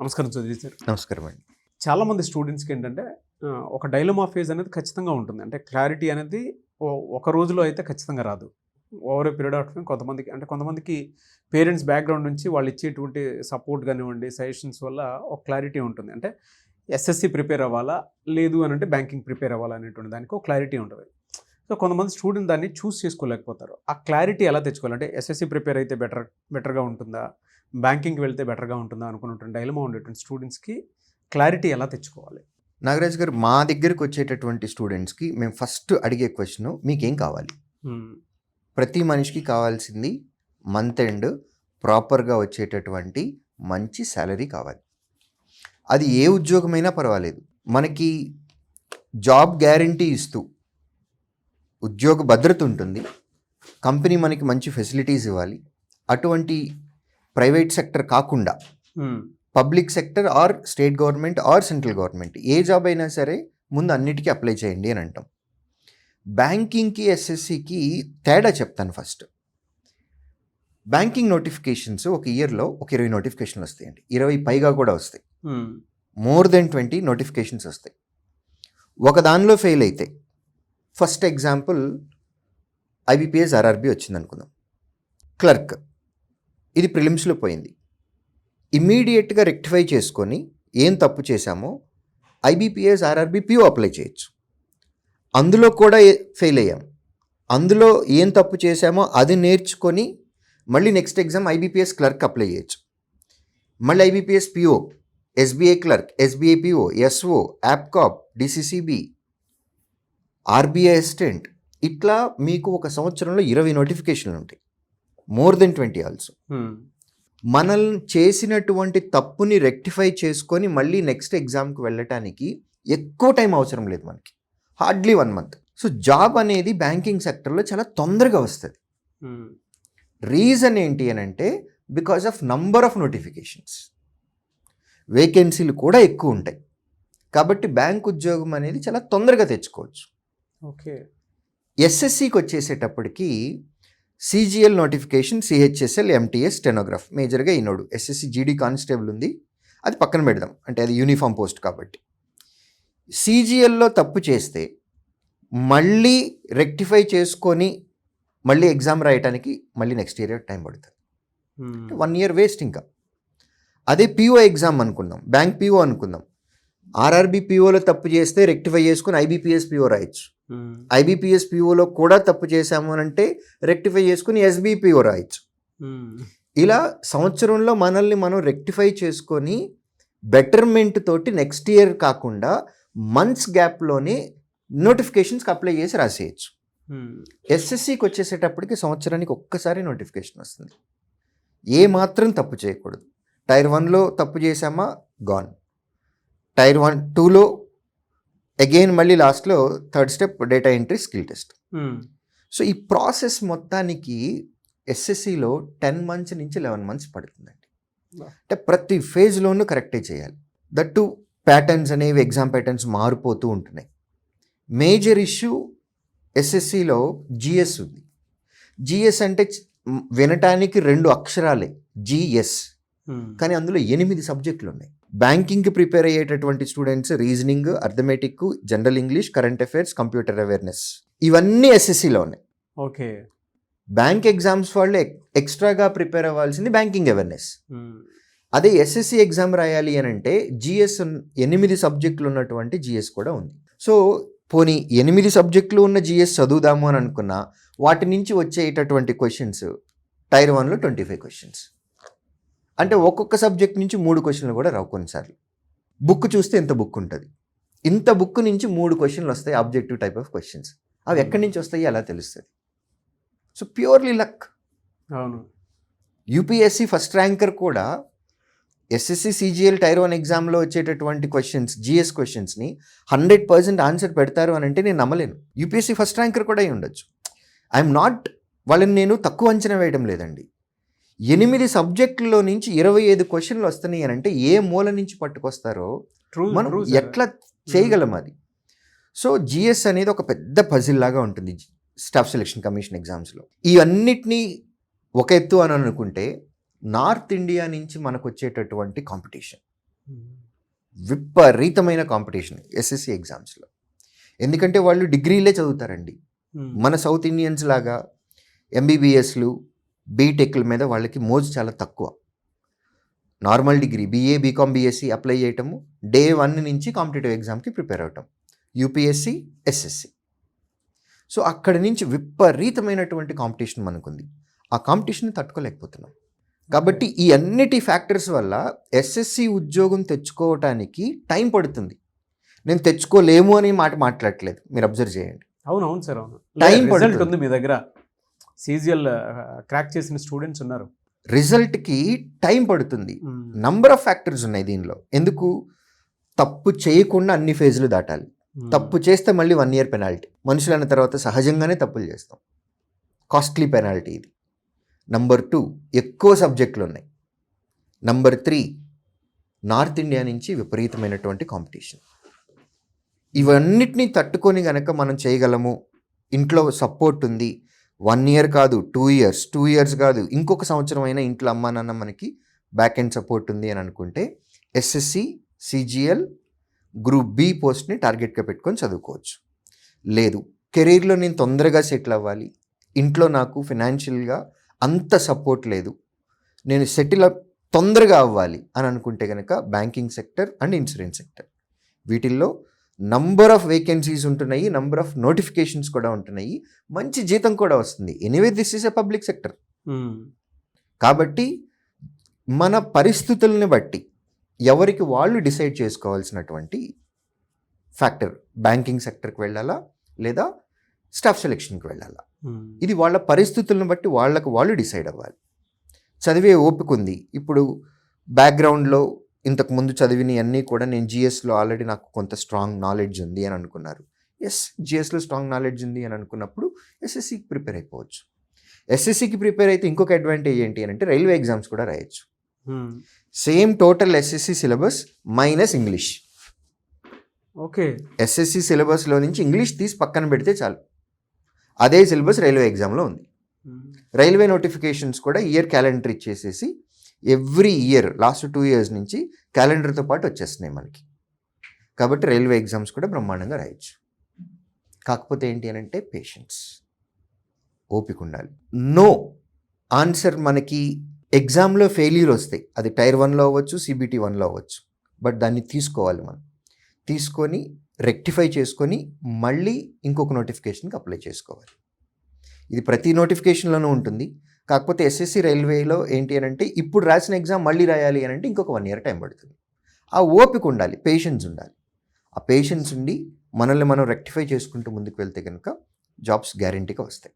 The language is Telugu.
నమస్కారం చౌదరి సార్. నమస్కారం అండి. చాలామంది స్టూడెంట్స్కి ఏంటంటే ఒక డైలమా ఫేజ్ అనేది ఖచ్చితంగా ఉంటుంది. అంటే క్లారిటీ అనేది ఒక రోజులో అయితే ఖచ్చితంగా రాదు. Over a period of time కొంతమందికి పేరెంట్స్ బ్యాక్గ్రౌండ్ నుంచి వాళ్ళు ఇచ్చేటువంటి సపోర్ట్ కానివ్వండి, సజెషన్స్ వల్ల ఒక క్లారిటీ ఉంటుంది. అంటే ఎస్ఎస్సి ప్రిపేర్ అవ్వాలా, లేదు అని అంటే బ్యాంకింగ్ ప్రిపేర్ అవ్వాలా అనేటువంటి దానికి ఒక క్లారిటీ ఉంటుంది. సో కొంతమంది స్టూడెంట్ దాన్ని చూస్ చేసుకోలేకపోతారు. ఆ క్లారిటీ ఎలా తెచ్చుకోవాలి? అంటే ఎస్ఎస్సి ప్రిపేర్ అయితే బెటర్గా ఉంటుందా, బ్యాంకింగ్కి వెళ్తే బెటర్గా ఉంటుందా అనుకున్నటువంటి డైలమా ఉండేటువంటి స్టూడెంట్స్కి క్లారిటీ ఎలా తెచ్చుకోవాలి? నాగరాజ్ గారు, మా దగ్గరకు వచ్చేటటువంటి స్టూడెంట్స్కి మేము ఫస్ట్ అడిగే క్వశ్చన్, మీకేం కావాలి? ప్రతి మనిషికి కావాల్సింది మంత్ ఎండ్ ప్రాపర్గా వచ్చేటటువంటి మంచి శాలరీ కావాలి. అది ఏ ఉద్యోగమైనా పర్వాలేదు. మనకి జాబ్ గ్యారంటీ ఇస్తూ ఉద్యోగ భద్రత ఉంటుంది, కంపెనీ మనకి మంచి ఫెసిలిటీస్ ఇవ్వాలి. అటువంటి ప్రైవేట్ సెక్టర్ కాకుండా public sector or state government or central government A job అయినా సరే ముందు అన్నిటికీ అప్లై చేయండి అని అంటాం. బ్యాంకింగ్కి ఎస్ఎస్సికి తేడా చెప్తాను. ఫస్ట్, బ్యాంకింగ్ నోటిఫికేషన్స్ ఒక ఇయర్లో ఒక 20 నోటిఫికేషన్లు వస్తాయండి. 20 పైగా కూడా వస్తాయి. మోర్ దెన్ 20 నోటిఫికేషన్స్ వస్తాయి. ఒక దానిలో ఫెయిల్ అయితే, ఫస్ట్ ఎగ్జాంపుల్ ఐబీపీఎస్ ఆర్ఆర్బీ వచ్చింది అనుకుందాం. క్లర్క్, ఇది ప్రిలిమ్స్లో పోయింది. ఇమ్మీడియట్గా రెక్టిఫై చేసుకొని ఏం తప్పు చేశామో ఐబీపీఎస్ ఆర్ఆర్బీ పిఓ అప్లై చేయొచ్చు. అందులో కూడా ఫెయిల్ అయ్యాం. అందులో ఏం తప్పు చేశామో అది నేర్చుకొని మళ్ళీ next exam IBPS clerk apply చేయొచ్చు. మళ్ళీ IBPS PO, SBI clerk, SBI PO, SO, APCOB, DCCB, RBI assistant, ఇట్లా మీకు ఒక సంవత్సరంలో 20 నోటిఫికేషన్లు ఉంటాయి. More than 20 also. మనల్ని చేసినటువంటి తప్పుని రెక్టిఫై చేసుకొని మళ్ళీ నెక్స్ట్ ఎగ్జామ్కి వెళ్ళటానికి ఎక్కువ టైం అవసరం లేదు మనకి, హార్డ్లీ 1 మంత్. సో జాబ్ అనేది బ్యాంకింగ్ సెక్టర్లో చాలా తొందరగా వస్తుంది. రీజన్ ఏంటి అని అంటే, because of number of notifications, వేకెన్సీలు కూడా ఎక్కువ ఉంటాయి. కాబట్టి బ్యాంక్ ఉద్యోగం అనేది చాలా తొందరగా తెచ్చుకోవచ్చు. ఓకే. ఎస్ఎస్సికి వచ్చేసేటప్పటికి CGL notification, CHSL, MTS, stenograph, మేజర్గా ఈనోడు. ఎస్ఎస్సి జీడీ కానిస్టేబుల్ ఉంది, అది పక్కన పెడదాం, అంటే అది యూనిఫామ్ పోస్ట్ కాబట్టి. సిజిఎల్లో తప్పు చేస్తే మళ్ళీ రెక్టిఫై చేసుకొని మళ్ళీ ఎగ్జామ్ రాయటానికి మళ్ళీ నెక్స్ట్ ఇయర్ టైం పడుతుంది. 1 ఇయర్ వేస్ట్. ఇంకా అదే పిఓ ఎగ్జామ్ అనుకుందాం, బ్యాంక్ పిఓ అనుకుందాం. ఆర్ఆర్బీ పిఓలో తప్పు చేస్తే రెక్టిఫై చేసుకుని ఐబీపీఎస్ పిఓ రాయొచ్చు. ఐబీపీఎస్ పిఓలో కూడా తప్పు చేశాము అని అంటే రెక్టిఫై చేసుకుని ఎస్బీపీఓ రాయొచ్చు. ఇలా సంవత్సరంలో మనల్ని మనం రెక్టిఫై చేసుకొని బెటర్మెంట్ తోటి నెక్స్ట్ ఇయర్ కాకుండా మంత్స్ గ్యాప్లోనే నోటిఫికేషన్స్కి అప్లై చేసి రాసేయచ్చు. ఎస్ఎస్సికి వచ్చేసేటప్పటికి సంవత్సరానికి ఒక్కసారి నోటిఫికేషన్ వస్తుంది. ఏ మాత్రం తప్పు చేయకూడదు. టైర్ 1లో తప్పు చేసామా, గాన్. టైర్ 1, 2లో అగైన్ మళ్ళీ లాస్ట్లో third step data entry, skill test. So ఈ ప్రాసెస్ మొత్తానికి ఎస్ఎస్సిలో 10 మంత్స్ నుంచి 11 మంత్స్ పడుతుందండి. అంటే ప్రతి ఫేజ్లోనూ కరెక్టే చేయాలి. దట్టు ప్యాటర్న్స్ అనేవి, ఎగ్జామ్ ప్యాటర్న్స్ మారిపోతూ ఉంటున్నాయి. మేజర్ ఇష్యూ ఎస్ఎస్సిలో జిఎస్ ఉంది. జిఎస్ అంటే వినటానికి 2 అక్షరాలే, జిఎస్, కానీ అందులో 8 సబ్జెక్టులు ఉన్నాయి. బ్యాంకింగ్కి ప్రిపేర్ అయ్యేటటువంటి students reasoning, arithmetic, general English, current affairs, computer awareness, ఇవన్నీ ఎస్ఎస్సిలో ఉన్నాయి. ఓకే. బ్యాంక్ ఎగ్జామ్స్ వాళ్ళు ఎక్స్ట్రాగా ప్రిపేర్ అవ్వాల్సింది బ్యాంకింగ్ అవేర్నెస్. అదే ఎస్ఎస్సి ఎగ్జామ్ రాయాలి అని అంటే జిఎస్ 8 సబ్జెక్టులు ఉన్నటువంటి జిఎస్ కూడా ఉంది. సో పోనీ 8 సబ్జెక్టులు ఉన్న జిఎస్ చదువుదాము అని అనుకున్నా, వాటి నుంచి వచ్చేటటువంటి క్వశ్చన్స్ టైర్ 1లో 25 క్వశ్చన్స్. అంటే ఒక్కొక్క సబ్జెక్ట్ నుంచి 3 క్వశ్చన్లు కూడా రావు కొన్నిసార్లు. బుక్ చూస్తే ఇంత బుక్ ఉంటుంది, ఇంత బుక్ నుంచి 3 క్వశ్చన్లు వస్తాయి, ఆబ్జెక్టివ్ టైప్ ఆఫ్ క్వశ్చన్స్. అవి ఎక్కడి నుంచి వస్తాయి అలా తెలుస్తుంది. So purely luck. అవును. యూపీఎస్సి ఫస్ట్ ర్యాంకర్ కూడా ఎస్ఎస్సి సిజిఎల్ టైర్ 1 ఎగ్జామ్లో వచ్చేటటువంటి క్వశ్చన్స్, జిఎస్ క్వశ్చన్స్ని 100% ఆన్సర్ పెడతారు అని అంటే నేను నమ్మలేను. యూపీఎస్సి ఫస్ట్ ర్యాంకర్ కూడా అయి ఉండొచ్చు. ఐఎమ్ నాట్, వాళ్ళని నేను తక్కువ అంచనా వేయడం లేదండి. 8 సబ్జెక్టుల్లో నుంచి 25 క్వశ్చన్లు వస్తున్నాయి అని అంటే ఏ మూల నుంచి పట్టుకొస్తారో మనం ఎట్లా చేయగలం అది. సో జిఎస్ అనేది ఒక పెద్ద పజిల్ లాగా ఉంటుంది స్టాఫ్ సెలక్షన్ కమిషన్ ఎగ్జామ్స్లో. ఇవన్నిటినీ ఒక ఎత్తు అని అనుకుంటే, నార్త్ ఇండియా నుంచి మనకు వచ్చేటటువంటి కాంపిటీషన్, విపరీతమైన కాంపిటీషన్ ఎస్ఎస్సి ఎగ్జామ్స్లో. ఎందుకంటే వాళ్ళు డిగ్రీలే చదువుతారండి. మన సౌత్ ఇండియన్స్ లాగా ఎంబీబీఎస్లు బీటెక్ల మీద వాళ్ళకి మోజు చాలా తక్కువ. Normal degree BA BCom BSc apply చేయటము, డే 1 నుంచి కాంపిటేటివ్ ఎగ్జామ్కి ప్రిపేర్ అవటం, యూపీఎస్సీ ఎస్ఎస్సి. సో అక్కడి నుంచి విపరీతమైనటువంటి కాంపిటీషన్ మనకుంది. ఆ కాంపిటీషన్ తట్టుకోలేకపోతున్నాం. కాబట్టి ఈ అన్నిటి ఫ్యాక్టర్స్ వల్ల ఎస్ఎస్సి ఉద్యోగం తెచ్చుకోవటానికి టైం పడుతుంది. నేను తెచ్చుకోలేము అనే మాట మాట్లాడట్లేదు, మీరు అబ్జర్వ్ చేయండి. అవును సార్, అవును. టైం రిజల్ట్ పడుతుంది. ఉంది మీ దగ్గర, సీజీఎల్ క్రాక్ చేసిన స్టూడెంట్స్ ఉన్నారు. రిజల్ట్కి టైం పడుతుంది. నంబర్ ఆఫ్ ఫ్యాక్టర్స్ ఉన్నాయి దీనిలో. ఎందుకు? తప్పు చేయకుండా అన్ని ఫేజ్లు దాటాలి. తప్పు చేస్తే మళ్ళీ 1 year పెనాల్టీ. మనుషులన్న తర్వాత సహజంగానే తప్పులు చేస్తాం. కాస్ట్లీ పెనాల్టీ ఇది. నంబర్ 2, ఎక్కువ సబ్జెక్టులు ఉన్నాయి. నంబర్ 3, నార్త్ ఇండియా నుంచి విపరీతమైనటువంటి కాంపిటీషన్. ఇవన్నిటినీ తట్టుకొని గనక మనం చేయగలము, ఇంట్లో సపోర్ట్ ఉంది, 1 year కాదు 2 years, 2 years కాదు ఇంకొక సంవత్సరం అయినా ఇంట్లో అమ్మా నాన్న మనకి బ్యాక్ ఎండ్ సపోర్ట్ ఉంది అని అనుకుంటే ఎస్ఎస్సి సిజిఎల్ గ్రూప్ బి పోస్ట్ని టార్గెట్గా పెట్టుకొని చదువుకోవచ్చు. లేదు, కెరీర్లో నేను తొందరగా సెటిల్ అవ్వాలి, ఇంట్లో నాకు ఫినాన్షియల్గా అంత సపోర్ట్ లేదు, నేను సెటిల్ తొందరగా అవ్వాలి అని అనుకుంటే కనుక banking sector and insurance sector, వీటిల్లో నంబర్ ఆఫ్ వేకెన్సీస్ ఉంటున్నాయి, నంబర్ ఆఫ్ నోటిఫికేషన్స్ కూడా ఉంటున్నాయి, మంచి జీతం కూడా వస్తుంది. Anyway this is a public sector. కాబట్టి మన పరిస్థితుల్ని బట్టి ఎవరికి వాళ్ళు డిసైడ్ చేసుకోవాల్సినటువంటి ఫ్యాక్టర్, బ్యాంకింగ్ సెక్టర్కి వెళ్ళాలా లేదా స్టాఫ్ సెలెక్షన్కి వెళ్ళాలా, ఇది వాళ్ళ పరిస్థితులను బట్టి వాళ్ళకు వాళ్ళు డిసైడ్ అవ్వాలి. చదివే ఓపిక ఉంది. ఇప్పుడు బ్యాక్గ్రౌండ్లో ఇంతకుముందు చదివినవి అన్నీ కూడా నేను జిఎస్లో ఆల్రెడీ నాకు కొంత స్ట్రాంగ్ నాలెడ్జ్ ఉంది అని అనుకున్నారు. ఎస్, జిఎస్లో స్ట్రాంగ్ నాలెడ్జ్ ఉంది అని అనుకున్నప్పుడు ఎస్ఎస్సికి ప్రిపేర్ అయిపోవచ్చు. ఎస్ఎస్సికి ప్రిపేర్ అయితే ఇంకొక అడ్వాంటేజ్ ఏంటి అని అంటే రైల్వే ఎగ్జామ్స్ కూడా రాయొచ్చు. Same total SSC syllabus minus English. Okay, SSC సిలబస్లో నుంచి ఇంగ్లీష్ తీసి పక్కన పెడితే చాలు, అదే సిలబస్ రైల్వే ఎగ్జామ్లో ఉంది. రైల్వే నోటిఫికేషన్స్ కూడా ఇయర్ క్యాలెండర్ ఇచ్చేసేసి ఎవ్రీ ఇయర్ లాస్ట్ 2 years నుంచి క్యాలెండర్తో పాటు వచ్చేస్తున్నాయి మనకి. కాబట్టి రైల్వే ఎగ్జామ్స్ కూడా బ్రహ్మాండంగా రాయొచ్చు. కాకపోతే ఏంటి అని అంటే పేషెన్స్, ఓపిక ఉండాలి. నో ఆన్సర్ మనకి ఎగ్జామ్లో ఫెయిల్యూర్ వస్తాయి, అది టైర్ 1లో అవ్వచ్చు, సిబిటి 1లో అవ్వచ్చు. బట్ దాన్ని తీసుకోవాలి, మనం తీసుకొని రెక్టిఫై చేసుకొని మళ్ళీ ఇంకొక నోటిఫికేషన్కి అప్లై చేసుకోవాలి. ఇది ప్రతి నోటిఫికేషన్లోనూ ఉంటుంది. కాకపోతే ఎస్ఎస్సి రైల్వేలో ఏంటి అని అంటే ఇప్పుడు రాసిన ఎగ్జామ్ మళ్ళీ రాయాలి అని అంటే ఇంకొక 1 year టైం పడుతుంది. ఆ ఓపిక ఉండాలి, పేషెన్స్ ఉండాలి. ఆ పేషెన్స్ ఉండి మనల్ని మనం రెక్టిఫై చేసుకుంటూ ముందుకు వెళ్తే కనుక జాబ్స్ గ్యారంటీగా వస్తాయి.